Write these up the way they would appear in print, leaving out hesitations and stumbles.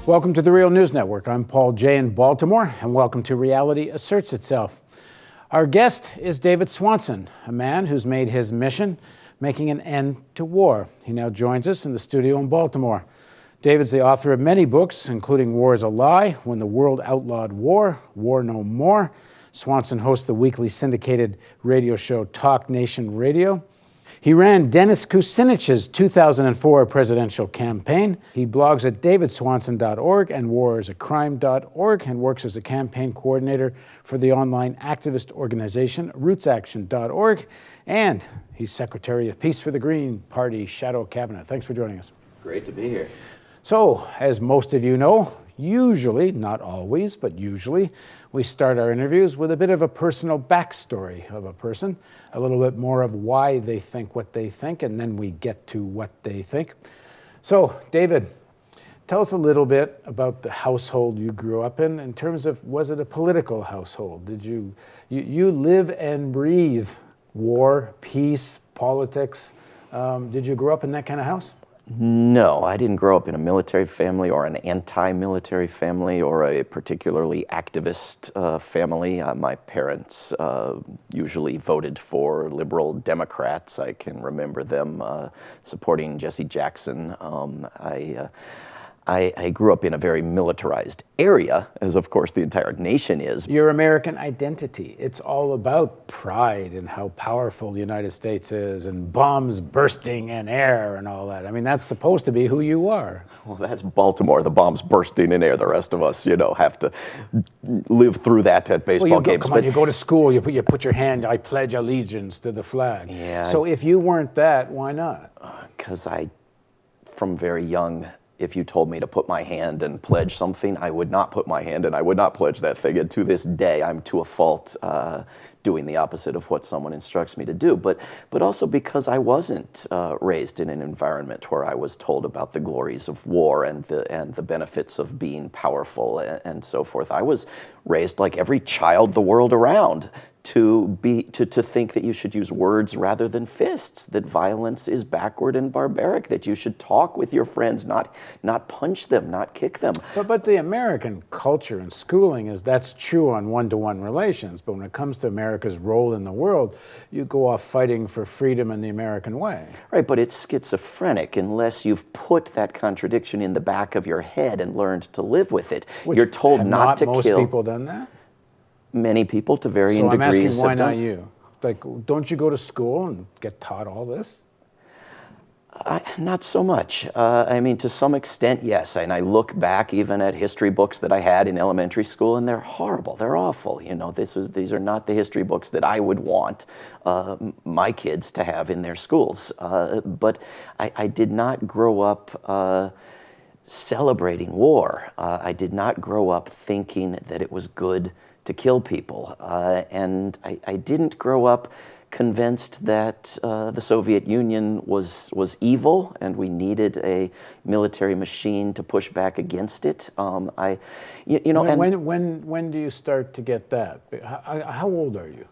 Welcome to the Real News Network. I'm Paul Jay in Baltimore, and welcome to Reality Asserts Itself. Our guest is David Swanson, a man who's made his mission making an end to war. He now joins us in the studio in Baltimore. David's the author of many books, including War is a Lie, When the World Outlawed War, War No More. Swanson hosts the weekly syndicated radio show Talk Nation Radio. He ran Dennis Kucinich's 2004 presidential campaign. He blogs at davidswanson.org and warisacrime.org and works as a campaign coordinator for the online activist organization rootsaction.org. And he's Secretary of Peace for the Green Party Shadow Cabinet. Thanks for joining us. Great to be here. So, as most of you know, usually, not always, but usually, we start our interviews with a bit of a personal backstory of a person, a little bit more of why they think what they think, and then we get to what they think. So, David, tell us a little bit about the household you grew up in terms of, was it a political household? Did you live and breathe war, peace, politics? Did you grow up in that kind of house? No, I didn't grow up in a military family or an anti-military family or a particularly activist family. My parents usually voted for liberal Democrats. I can remember them supporting Jesse Jackson. I grew up in a very militarized area, as of course the entire nation is. Your American identity, it's all about pride and how powerful the United States is and bombs bursting in air and all that. I mean, that's supposed to be who you are. Well, that's Baltimore, the bombs bursting in air. The rest of us, have to live through that at baseball games. Come on, you go to school, you put your hand, I pledge allegiance to the flag. Yeah. So if you weren't that, why not? Because from very young, if you told me to put my hand and pledge something, I would not put my hand and I would not pledge that thing. And to this day, I'm to a fault doing the opposite of what someone instructs me to do. But also because I wasn't raised in an environment where I was told about the glories of war and the benefits of being powerful and so forth. I was raised like every child the world around to think that you should use words rather than fists, that violence is backward and barbaric, that you should talk with your friends, not punch them, not kick them. But the American culture and schooling is that's true on one-to-one relations, but when it comes to America's role in the world, you go off fighting for freedom in the American way. Right, but it's schizophrenic unless you've put that contradiction in the back of your head and learned to live with it. You're told not to kill. Have not most people done that? Many people to varying degrees. So I'm asking, why not you? Like, don't you go to school and get taught all this? Not so much. I mean, to some extent, yes. And I look back even at history books that I had in elementary school, and they're horrible. They're awful. These are not the history books that I would want my kids to have in their schools. But I did not grow up celebrating war. I did not grow up thinking that it was good to kill people. And I didn't grow up convinced that the Soviet Union was evil and we needed a military machine to push back against it. When do you start to get that? How old are you?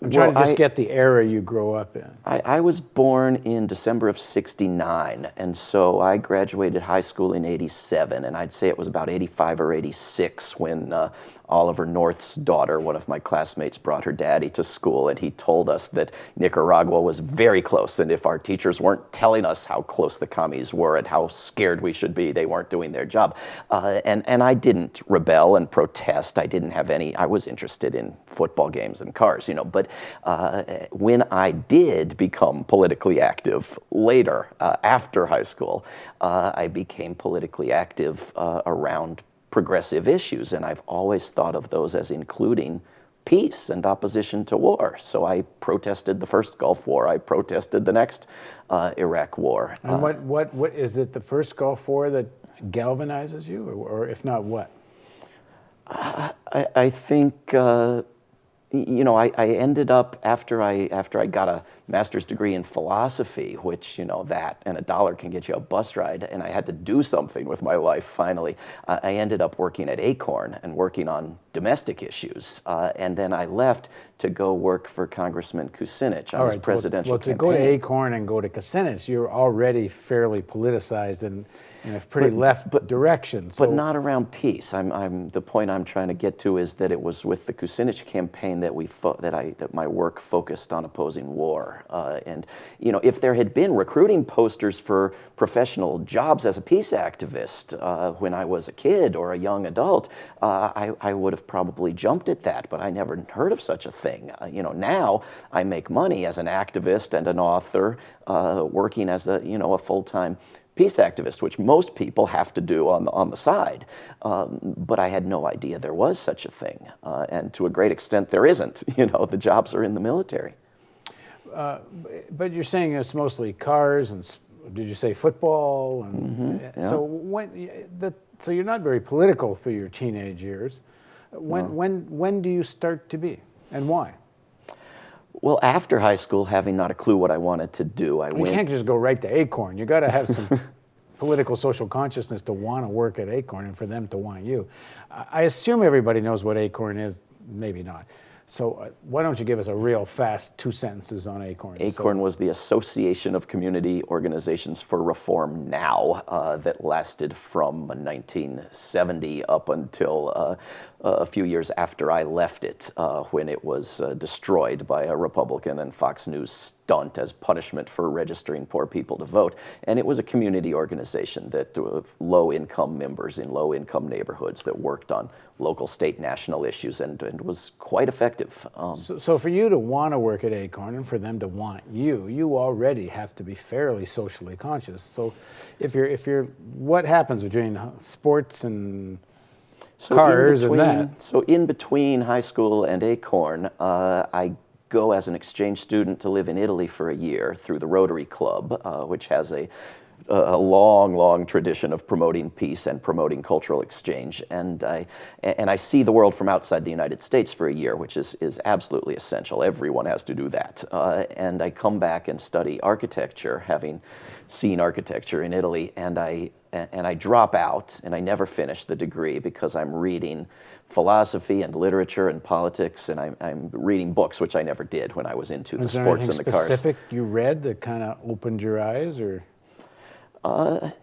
I'm trying to just get the era you grow up in. I was born in December of '69, and so I graduated high school in '87, and I'd say it was about '85 or '86 when Oliver North's daughter, one of my classmates, brought her daddy to school, and he told us that Nicaragua was very close, and if our teachers weren't telling us how close the commies were and how scared we should be, they weren't doing their job. And I didn't rebel and protest. I was interested in football games and cars, but when I did become politically active later, after high school, I became politically active around progressive issues, and I've always thought of those as including peace and opposition to war. So I protested the first Gulf War. I protested the next Iraq War. And what is it? The first Gulf War that galvanizes you, or if not, what? I think. I ended up after I got a master's degree in philosophy, which that and $1 can get you a bus ride, and I had to do something with my life finally. I ended up working at Acorn and working on domestic issues, and then I left to go work for Congressman Kucinich on his presidential campaign. To go to Acorn and go to Kucinich, you're already fairly politicized, and in a pretty left direction. But not around peace. The point I'm trying to get to is that it was with the Kucinich campaign that that my work focused on opposing war. And if there had been recruiting posters for professional jobs as a peace activist when I was a kid or a young adult, I would have probably jumped at that. But I never heard of such a thing. Now I make money as an activist and an author, working as a full-time peace activist, which most people have to do on the side. But I had no idea there was such a thing. And to a great extent, there isn't. The jobs are in the military. But you're saying it's mostly cars and, did you say football? And, yeah. So you're not very political through your teenage years. When do you start to be, and why? Well, after high school, having not a clue what I wanted to do, You can't just go right to Acorn. You got to have some political social consciousness to want to work at Acorn and for them to want you. I assume everybody knows what Acorn is, maybe not. So why don't you give us a real fast 2 sentences on Acorn? Acorn was the Association of Community Organizations for Reform Now that lasted from 1970 up until a few years after I left it, when it was destroyed by a Republican and Fox News stunt as punishment for registering poor people to vote. And it was a community organization that low-income members in low-income neighborhoods that worked on local, state, national issues and was quite effective. So for you to want to work at Acorn and for them to want you, you already have to be fairly socially conscious. So what happens between sports and cars and that? So in between high school and Acorn, I go as an exchange student to live in Italy for a year through the Rotary Club, which has a long, long tradition of promoting peace and promoting cultural exchange. And I see the world from outside the United States for a year, which is absolutely essential. Everyone has to do that. And I come back and study architecture, having seen architecture in Italy, and I drop out, and I never finish the degree because I'm reading philosophy and literature and politics, and I'm reading books, which I never did when I was into the sports and the cars. Is there anything specific you read that kind of opened your eyes, or?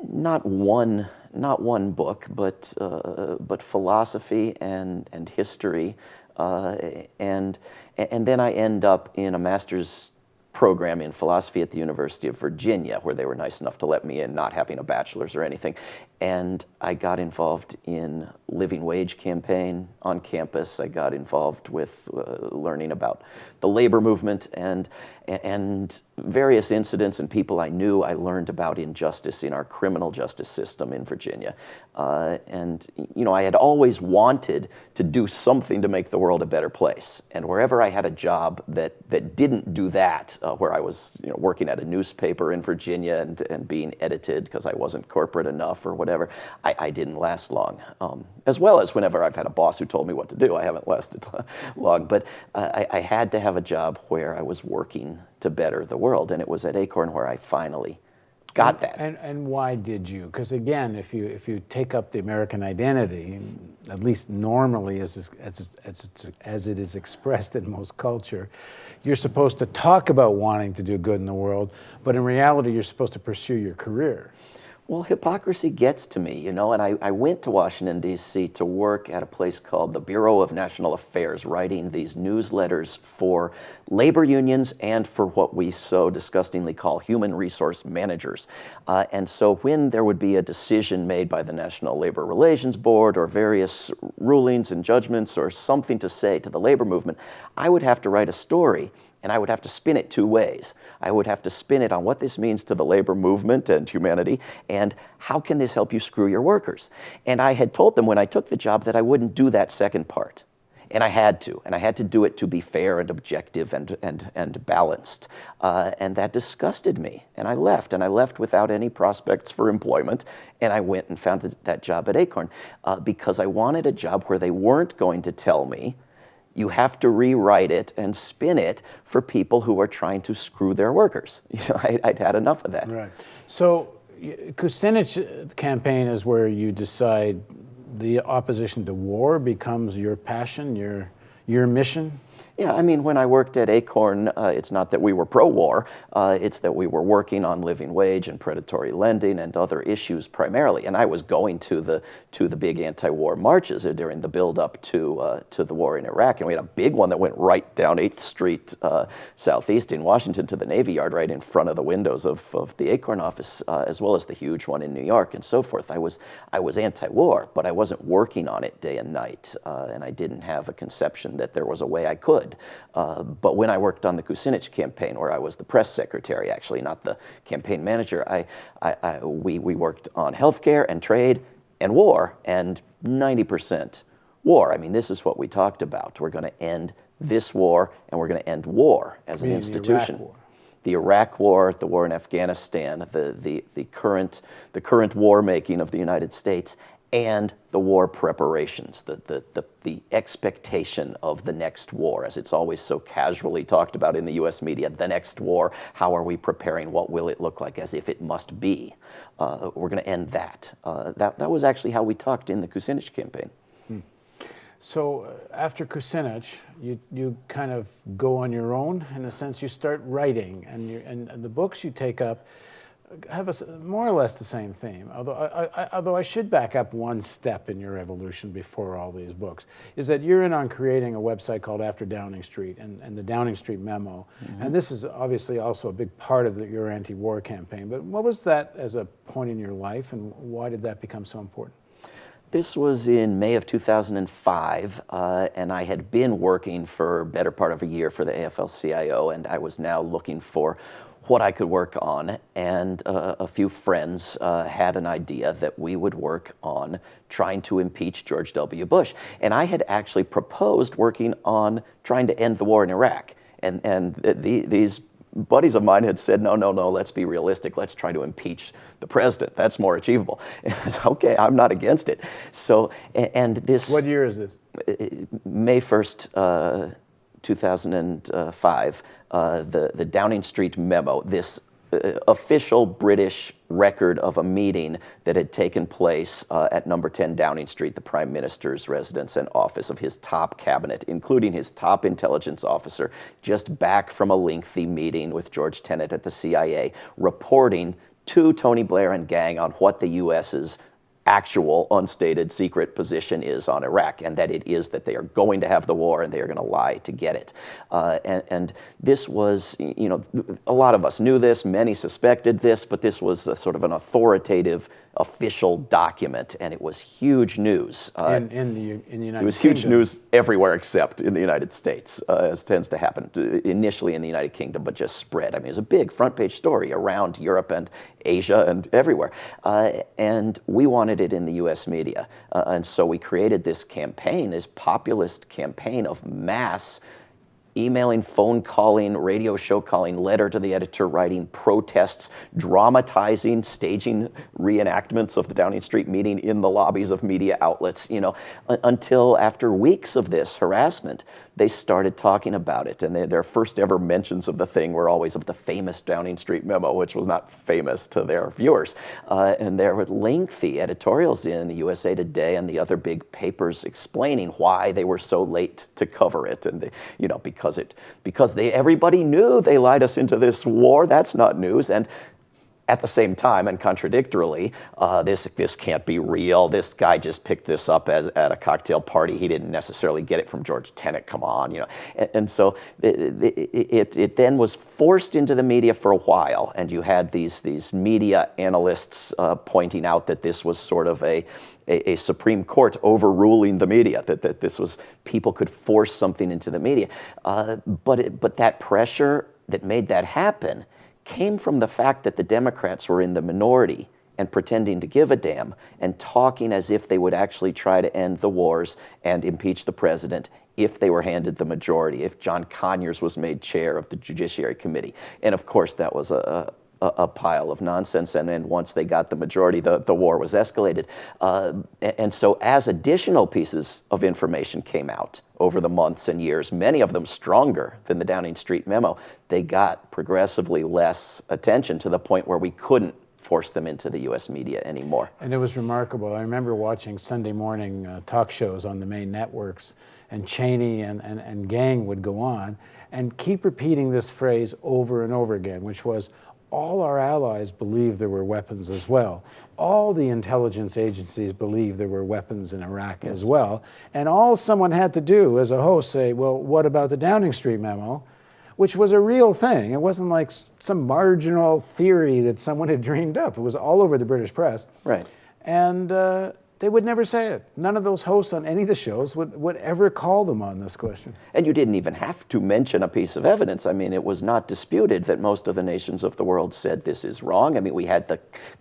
Not one book, but philosophy and history, and then I end up in a master's program in philosophy at the University of Virginia, where they were nice enough to let me in, not having a bachelor's or anything. And I got involved in living wage campaign on campus. I got involved with learning about the labor movement and various incidents and people I knew. I learned about injustice in our criminal justice system in Virginia. And I had always wanted to do something to make the world a better place. And wherever I had a job that didn't do that, where I was working at a newspaper in Virginia and being edited because I wasn't corporate enough or whatever, I didn't last long. As well as whenever I've had a boss who told me what to do, I haven't lasted long. But I had to have a job where I was working to better the world, and it was at Acorn where I finally got that. And why did you? Because again, if you take up the American identity, at least normally as it is expressed in most culture, you're supposed to talk about wanting to do good in the world, but in reality, you're supposed to pursue your career. Well, hypocrisy gets to me, and I went to Washington, D.C. to work at a place called the Bureau of National Affairs, writing these newsletters for labor unions and for what we so disgustingly call human resource managers. And so when there would be a decision made by the National Labor Relations Board or various rulings and judgments or something to say to the labor movement, I would have to write a story. And I would have to spin it two ways. I would have to spin it on what this means to the labor movement and humanity, and how can this help you screw your workers? And I had told them when I took the job that I wouldn't do that second part. And I had to do it to be fair and objective and balanced. And that disgusted me. And I left without any prospects for employment. And I went and found that job at Acorn because I wanted a job where they weren't going to tell me, you have to rewrite it and spin it for people who are trying to screw their workers. I'd had enough of that. Right. So Kucinich campaign is where you decide the opposition to war becomes your passion, your mission? Yeah, I mean, when I worked at Acorn, it's not that we were pro-war, it's that we were working on living wage and predatory lending and other issues primarily. And I was going to the big anti-war marches during the build-up to the war in Iraq. And we had a big one that went right down 8th Street Southeast in Washington to the Navy Yard, right in front of the windows of the Acorn office, as well as the huge one in New York and so forth. I was anti-war, but I wasn't working on it day and night, and I didn't have a conception that there was a way I could. But when I worked on the Kucinich campaign, where I was the press secretary, actually, not the campaign manager, we worked on healthcare and trade and war, and 90% war. I mean, this is what we talked about. We're going to end this war, and we're going to end war as an institution. The Iraq War, the war in Afghanistan, the current war making of the United States, and the war preparations, the expectation of the next war, as it's always so casually talked about in the U.S. media, the next war, how are we preparing, what will it look like, as if it must be. We're going to end that. That was actually how we talked in the Kucinich campaign. So after Kucinich, you kind of go on your own, in a sense. You start writing, and the books you take up have more or less the same theme. Although I should back up one step in your evolution before all these books, is that you're in on creating a website called After Downing Street and the Downing Street Memo. Mm-hmm. And this is obviously also a big part of your anti-war campaign. But what was that as a point in your life, and why did that become so important? This was in May of 2005, and I had been working for better part of a year for the AFL-CIO, and I was now looking for what I could work on, and a few friends had an idea that we would work on trying to impeach George W. Bush. And I had actually proposed working on trying to end the war in Iraq. And these buddies of mine had said, no, let's be realistic. Let's try to impeach the president. That's more achievable. And I was, okay, I'm not against it. So, and this... What year is this? May 1st, 2005, the Downing Street Memo, this official British record of a meeting that had taken place at number 10 Downing Street, the Prime Minister's residence and office of his top cabinet, including his top intelligence officer, just back from a lengthy meeting with George Tenet at the CIA, reporting to Tony Blair and gang on what the U.S.'s actual unstated secret position is on Iraq, and that it is that they are going to have the war and they are going to lie to get it. And this was, you know, a lot of us knew this, many suspected this, but this was a sort of an authoritative official document, and it was huge news. In the United Kingdom. It was huge news everywhere except in the United States, as tends to happen, initially in the United Kingdom, but just spread. I mean, it was a big front page story around Europe and Asia and everywhere. And we wanted it in the US media. And so we created this campaign, this populist campaign of mass emailing, phone calling, radio show calling, letter to the editor writing, protests, dramatizing, staging reenactments of the Downing Street meeting in the lobbies of media outlets, you know, until after weeks of this harassment, they started talking about it. And their first ever mentions of the thing were always of the famous Downing Street Memo, which was not famous to their viewers. And there were lengthy editorials in the USA Today and the other big papers explaining why they were so late to cover it. And they, you know, because everybody knew they lied us into this war. That's not news. And at the same time, and contradictorily, this can't be real. This guy just picked this up at a cocktail party. He didn't necessarily get it from George Tenet. Come on, you know. And so it then was forced into the media for a while, and you had these media analysts pointing out that this was sort of a Supreme Court overruling the media, that this was, people could force something into the media. But that pressure that made that happen came from the fact that the Democrats were in the minority and pretending to give a damn and talking as if they would actually try to end the wars and impeach the president if they were handed the majority, if John Conyers was made chair of the Judiciary Committee. And of course, that was a pile of nonsense, and then once they got the majority, the war was escalated. And so as additional pieces of information came out over the months and years, many of them stronger than the Downing Street Memo, they got progressively less attention to the point where we couldn't force them into the U.S. media anymore. And it was remarkable. I remember watching Sunday morning talk shows on the main networks, and Cheney and gang would go on and keep repeating this phrase over and over again, which was, all our allies believe there were weapons as well. All the intelligence agencies believe there were weapons in Iraq as well. And all someone had to do as a host say, well, what about the Downing Street memo? Which was a real thing. It wasn't like some marginal theory that someone had dreamed up. It was all over the British press. Right. And they would never say it. None of those hosts on any of the shows would ever call them on this question. And you didn't even have to mention a piece of evidence. I mean, it was not disputed that most of the nations of the world said this is wrong. I mean,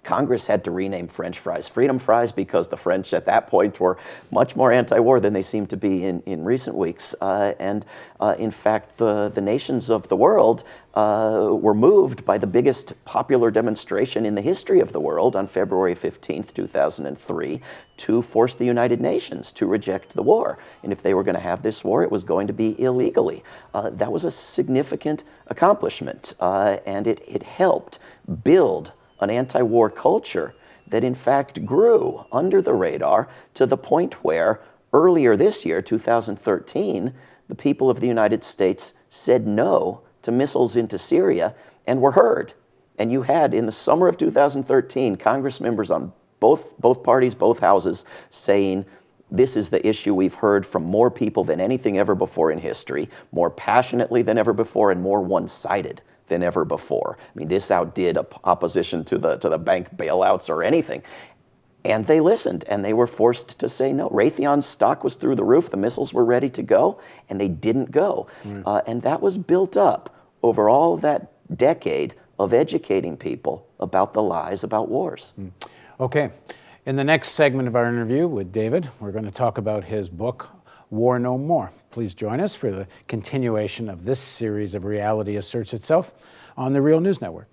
Congress had to rename French fries freedom fries because the French at that point were much more anti-war than they seem to be in recent weeks. In fact, the nations of the world were moved by the biggest popular demonstration in the history of the world on February 15th, 2003, to force the United Nations to reject the war. And if they were going to have this war, it was going to be illegally. That was a significant accomplishment, and it helped build an anti-war culture that in fact grew under the radar to the point where earlier this year, 2013, the people of the United States said no to missiles into Syria and were heard. And you had, in the summer of 2013, Congress members on both parties, both houses, saying, this is the issue we've heard from more people than anything ever before in history, more passionately than ever before, and more one-sided than ever before. I mean, this outdid opposition to the bank bailouts or anything. And they listened, and they were forced to say no. Raytheon's stock was through the roof, the missiles were ready to go, and they didn't go. And that was built up over all that decade of educating people about the lies about wars. Okay. In the next segment of our interview with David, we're going to talk about his book, War No More. Please join us for the continuation of this series of Reality Asserts Itself on the Real News Network.